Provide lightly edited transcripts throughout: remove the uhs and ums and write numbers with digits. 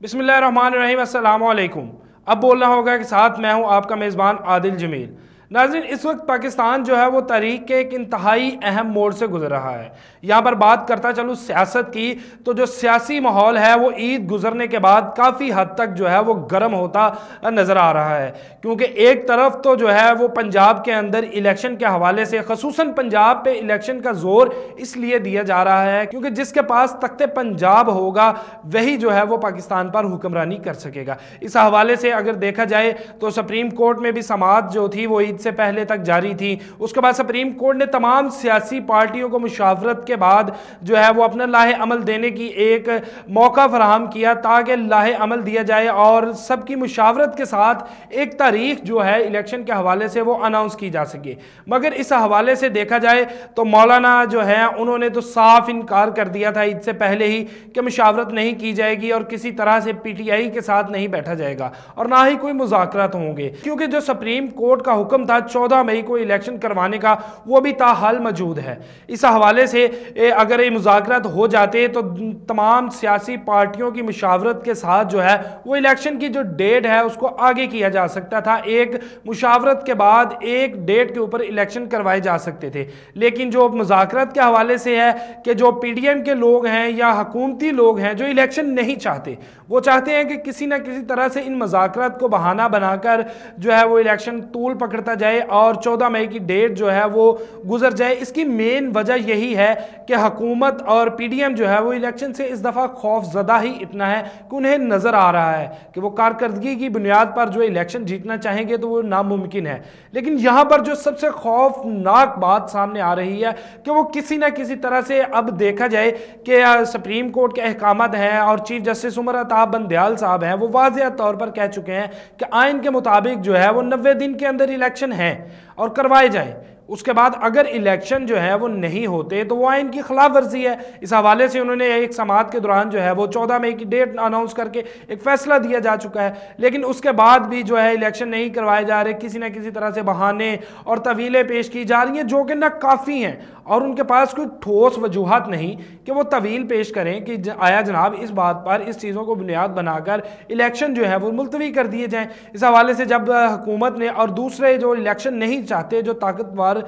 बिस्मिल्लाहिर्रहमानिर्रहीम, अस्सलाम वालेकुम। अब बोलना होगा कि साथ मैं हूं आपका मेज़बान आदिल जमील। नाज़रीन, इस वक्त पाकिस्तान जो है वो तारीख के एक इंतहाई अहम मोड़ से गुजर रहा है। यहाँ पर बात करता चलूँ सियासत की, तो जो सियासी माहौल है वो ईद गुजरने के बाद काफ़ी हद तक जो है वो गर्म होता नज़र आ रहा है। क्योंकि एक तरफ तो जो है वो पंजाब के अंदर इलेक्शन के हवाले से, खसूसन पंजाब पे इलेक्शन का जोर इसलिए दिया जा रहा है क्योंकि जिसके पास तख्ते पंजाब होगा वही जो है वो पाकिस्तान पर हुक्मरानी कर सकेगा। इस हवाले से अगर देखा जाए तो सुप्रीम कोर्ट में भी समाअत जो थी वो ईद से पहले तक जारी थी। उसके बाद सुप्रीम कोर्ट ने तमाम सियासी पार्टियों को मुशावरत के बाद जो है वो अपना लाहे अमल देने की एक मौका फराहम किया ताकि लाहे अमल दिया जाए और सबकी मुशावरत के साथ एक तारीख जो है इलेक्शन के हवाले से वो अनाउंस की जा सके। मगर इस हवाले से देखा जाए तो मौलाना जो है उन्होंने तो साफ इनकार कर दिया था ईद से पहले ही कि मुशावरत नहीं की जाएगी और किसी तरह से पीटीआई के साथ नहीं बैठा जाएगा और ना ही कोई मुज़ाकरात होंगे, क्योंकि जो सुप्रीम कोर्ट का हुक्म था 14 मई को इलेक्शन करवाने का वो भी ताहाल मौजूद है। इस हवाले से अगर ये मुज़ाकरात हो जाते तो तमाम सियासी पार्टियों की मुशावरत के साथ जो है वो इलेक्शन की जो डेट है उसको आगे किया जा सकता था। एक मुशावरत के बाद एक डेट के ऊपर इलेक्शन करवाए जा सकते थे। लेकिन जो मुज़ाकरात के हवाले से है कि जो पीडीएम के लोग हैं या हुकूमती लोग हैं जो इलेक्शन नहीं चाहते, वो चाहते हैं कि किसी ना किसी तरह से इन मुज़ाकरात को बहाना बनाकर जो है वो इलेक्शन तूल पकड़ता जाए और 14 मई की डेट जो है वो गुजर जाए। इसकी मेन वजह यही है कि हुकूमत और पीडीएम जो है वो इलेक्शन से इस दफ़ा खौफजदा ही इतना है कि उन्हें नज़र आ रहा है कि वो कारकर्दगी की बुनियाद पर जो इलेक्शन जीतना चाहेंगे तो वो नामुमकिन है। लेकिन यहाँ पर जो सबसे खौफनाक बात सामने आ रही है कि वो किसी ना किसी तरह से अब देखा जाए कि सुप्रीम कोर्ट के अहकामात हैं और चीफ जस्टिस उमर अता बंदयाल साहब हैं, वो वाज़ेह तौर पर कह चुके हैं कि आइन के मुताबिक जो है वो 90 दिन के अंदर इलेक्शन है और करवाए जाए। उसके बाद अगर इलेक्शन जो है वो नहीं होते तो वो आइन की खिलाफ वर्जी है। इस हवाले से उन्होंने एक समाअत के दौरान जो है वो 14 मई की डेट अनाउंस करके एक फैसला दिया जा चुका है। लेकिन उसके बाद भी जो है इलेक्शन नहीं करवाए जा रहे, किसी न किसी तरह से बहाने और तवीलें पेश की जा रही हैं जो कि ना काफ़ी हैं और उनके पास कोई ठोस वजूहत नहीं कि वो तवील पेश करें कि आया जनाब इस बात पर इस चीज़ों को बुनियाद बनाकर इलेक्शन जो है वो मुलतवी कर दिए जाएँ। इस हवाले से जब हुकूमत ने और दूसरे जो इलेक्शन नहीं चाहते, जो ताकतवर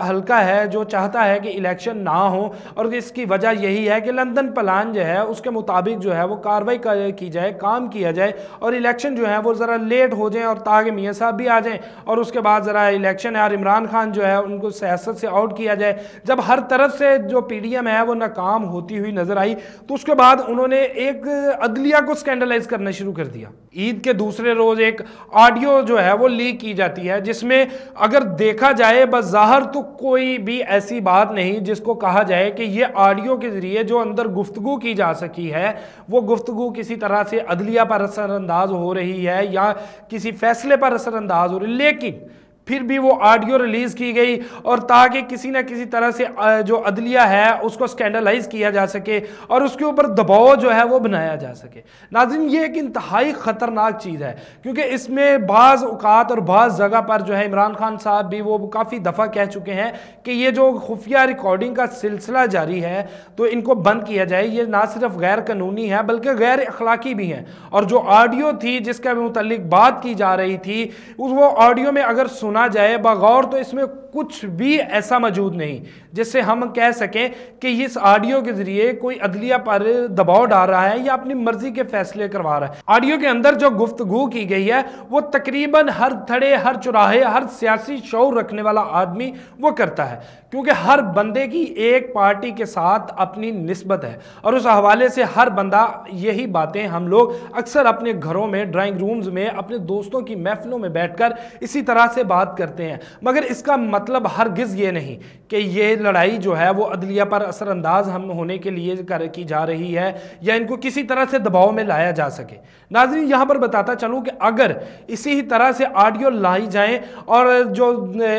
हल्का है जो चाहता है कि इलेक्शन ना हो, और इसकी वजह यही है कि लंदन प्लान जो है उसके मुताबिक जो है वो कार्रवाई की जाए, काम किया जाए और इलेक्शन जो है वो ज़रा लेट हो जाए और ताकि मियाँ साहब भी आ जाएं और उसके बाद ज़रा इलेक्शन है और इमरान खान जो है उनको सियासत से आउट किया जाए। जब हर तरफ से जो पीडीएम है वो नाकाम होती हुई नजर आई तो उसके बाद उन्होंने एक अदलिया को स्कैंडलाइज करना शुरू कर दिया। ईद के दूसरे रोज एक ऑडियो जो है वो लीक की जाती है जिसमें अगर देखा जाए बज़ाहिर तो कोई भी ऐसी बात नहीं जिसको कहा जाए कि ये ऑडियो के जरिए जो अंदर गुफ्तगू की जा सकी है वो गुफ्तगू किसी तरह से अदलिया पर असरअंदाज हो रही है या किसी फैसले पर असरअंदाज हो रही है। लेकिन फिर भी वो ऑडियो रिलीज की गई और ताकि किसी ना किसी तरह से जो अदलिया है उसको स्कैंडलाइज किया जा सके और उसके ऊपर दबाव जो है वो बनाया जा सके। नाज़रीन, ये एक इंतहाई ख़तरनाक चीज़ है क्योंकि इसमें बाज़ औक़ात और बाज़ जगह पर जो है इमरान खान साहब भी वो काफ़ी दफ़ा कह चुके हैं कि ये जो खुफिया रिकॉर्डिंग का सिलसिला जारी है तो इनको बंद किया जाए। ये ना सिर्फ गैर कानूनी है बल्कि गैर अखलाकी भी है। और जो ऑडियो थी जिसका मुतल्लिक बात की जा रही थी वो ऑडियो में अगर सुना जाए बगौर तो इसमें कुछ भी ऐसा मौजूद नहीं जिससे हम कह सकें कि इस ऑडियो के जरिए कोई अदलिया पर दबाव डाल रहा है या अपनी मर्जी के फैसले करवा रहा है। ऑडियो के अंदर जो गुफ्तगू की गई है वो तकरीबन हर थड़े, हर चौराहे, हर सियासी शऊर रखने वाला आदमी वो करता है क्योंकि हर बंदे की एक पार्टी के साथ अपनी निस्बत है और उस हवाले से हर बंदा यही बातें हम लोग अक्सर अपने घरों में, ड्राइंग रूम्स में, अपने दोस्तों की महफिलों में बैठकर इसी तरह से बात करते हैं। मगर इसका मतलब हरगिज़ ये नहीं कि ये लड़ाई जो है वो अदलिया पर असरअंदाज हम होने के लिए की जा रही है या इनको किसी तरह से दबाव में लाया जा सके। नाज़रीन, यहाँ पर बताता चलूँ कि अगर इसी ही तरह से ऑडियो लाई जाए और जो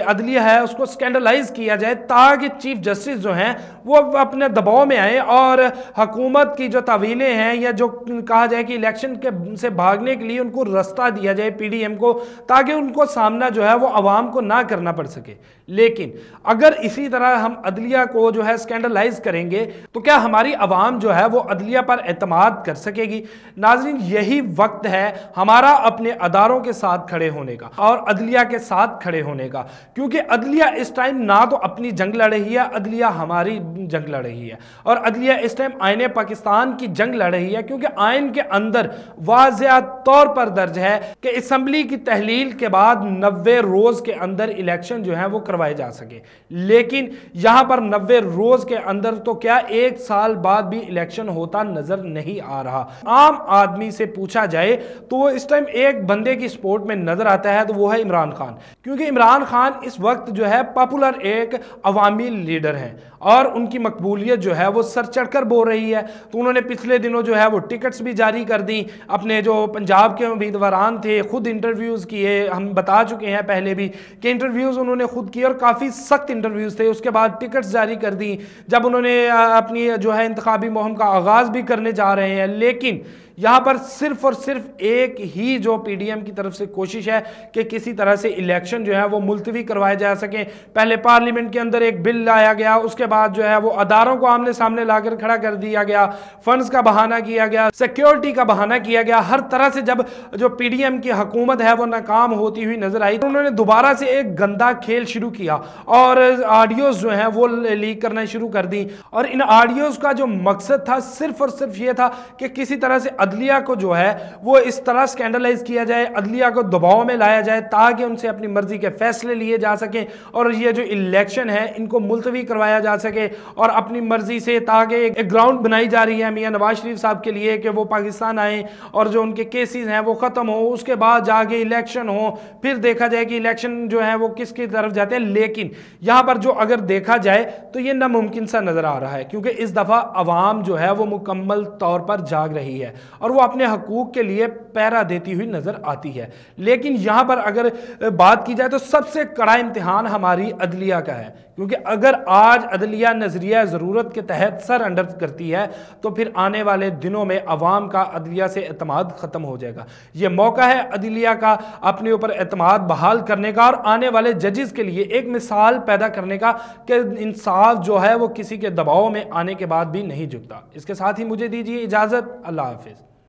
अदलिया है उसको स्कैंडलाइज किया जाए ताकि चीफ जस्टिस जो हैं वो अपने दबाव में आए और हुकूमत की जो तवीलें हैं या जो कहा जाए कि इलेक्शन के से भागने के लिए उनको रास्ता दिया जाए पीडीएम को, ताकि उनको सामना जो है वो आवाम को ना करना पड़ सके। लेकिन अगर इसी तरह हम अदलिया को जो है स्कैंडलाइज करेंगे तो क्या हमारी आवाम जो है वो अदलिया पर एतमाद कर सकेगी? नाज़रीन, यही वक्त है हमारा अपने अदारों के साथ खड़े होने का और अदलिया के साथ खड़े होने का, क्योंकि अदलिया इस टाइम ना तो अपनी जंग लड़ रही है, अदलिया हमारी जंग लड़ रही है। और अदलिया इस टाइम आईने पाकिस्तान की जंग लड़ रही है, क्योंकि आइन के अंदर वाज़ेह तौर पर दर्ज है कि असम्बली की तहलील के बाद 90 रोज के अंदर इलेक्शन जो है वो करवाए जा सके। लेकिन यहां पर 90 रोज के अंदर तो क्या 1 साल बाद भी इलेक्शन होता नजर नहीं आ रहा। आम आदमी से पूछा जाए तो वो इस टाइम एक बंदे की सपोर्ट में नजर आता है, तो वो है इमरान खान, क्योंकि इमरान खान इस वक्त जो है पॉपुलर एक अवामी लीडर हैं और उनकी मकबूलियत जो है वो सर चढ़कर बोल रही है। तो उन्होंने पिछले दिनों जो है वो टिकट्स भी जारी कर दी, अपने जो पंजाब के उम्मीदवारान थे खुद इंटरव्यूज़ किए, हम बता चुके हैं पहले भी कि इंटरव्यूज़ उन्होंने खुद किए और काफ़ी सख्त इंटरव्यूज़ थे। उसके बाद टिकट्स जारी कर दी जब उन्होंने अपनी जो है इंतखाबी मुहिम का आगाज़ भी करने जा रहे हैं। लेकिन यहाँ पर सिर्फ और सिर्फ एक ही जो पीडीएम की तरफ से कोशिश है कि किसी तरह से इलेक्शन जो है वो मुलतवी करवाए जा सकें। पहले पार्लियामेंट के अंदर एक बिल लाया गया, उसके बाद जो है वो अदारों को आमने सामने लाकर खड़ा कर दिया गया, फंड्स का बहाना किया गया, सिक्योरिटी का बहाना किया गया। हर तरह से जब जो पीडीएम की हुकूमत है वो नाकाम होती हुई नजर आई तो उन्होंने दोबारा से एक गंदा खेल शुरू किया और ऑडियोज जो है वो लीक करना शुरू कर दी। और इन ऑडियोज का जो मकसद था सिर्फ और सिर्फ ये था कि किसी तरह से अदलिया को जो है वो इस तरह स्कैंडलाइज किया जाए, अदलिया को दबाव में लाया जाए ताकि उनसे अपनी मर्जी के फैसले लिए जा सकें और ये जो इलेक्शन है इनको मुलतवी करवाया जा सके और अपनी मर्जी से, ताकि एक ग्राउंड बनाई जा रही है मियां नवाज शरीफ साहब के लिए कि वो पाकिस्तान आए और जो उनके केसेस हैं वो खत्म हो, उसके बाद जाके इलेक्शन हो, फिर देखा जाए कि इलेक्शन जो है वो किसकी तरफ जाते हैं। लेकिन यहां पर जो अगर देखा जाए तो ये नामुमकिन सा नजर आ रहा है, क्योंकि इस दफा अवाम जो है वो मुकम्मल तौर पर जाग रही है और वो अपने हकूक के लिए पैरा देती हुई नजर आती है। लेकिन यहां पर अगर बात की जाए तो सबसे कड़ा इम्तिहान हमारी अदलिया का है, क्योंकि अगर आज अदलिया नजरिया ज़रूरत के तहत सर अंडर करती है तो फिर आने वाले दिनों में अवाम का अदलिया से एतमाद ख़त्म हो जाएगा। यह मौका है अदलिया का अपने ऊपर एतमाद बहाल करने का और आने वाले जजेस के लिए एक मिसाल पैदा करने का कि इंसाफ जो है वो किसी के दबाव में आने के बाद भी नहीं झुकता। इसके साथ ही मुझे दीजिए इजाज़त। अल्लाह हाफिज़।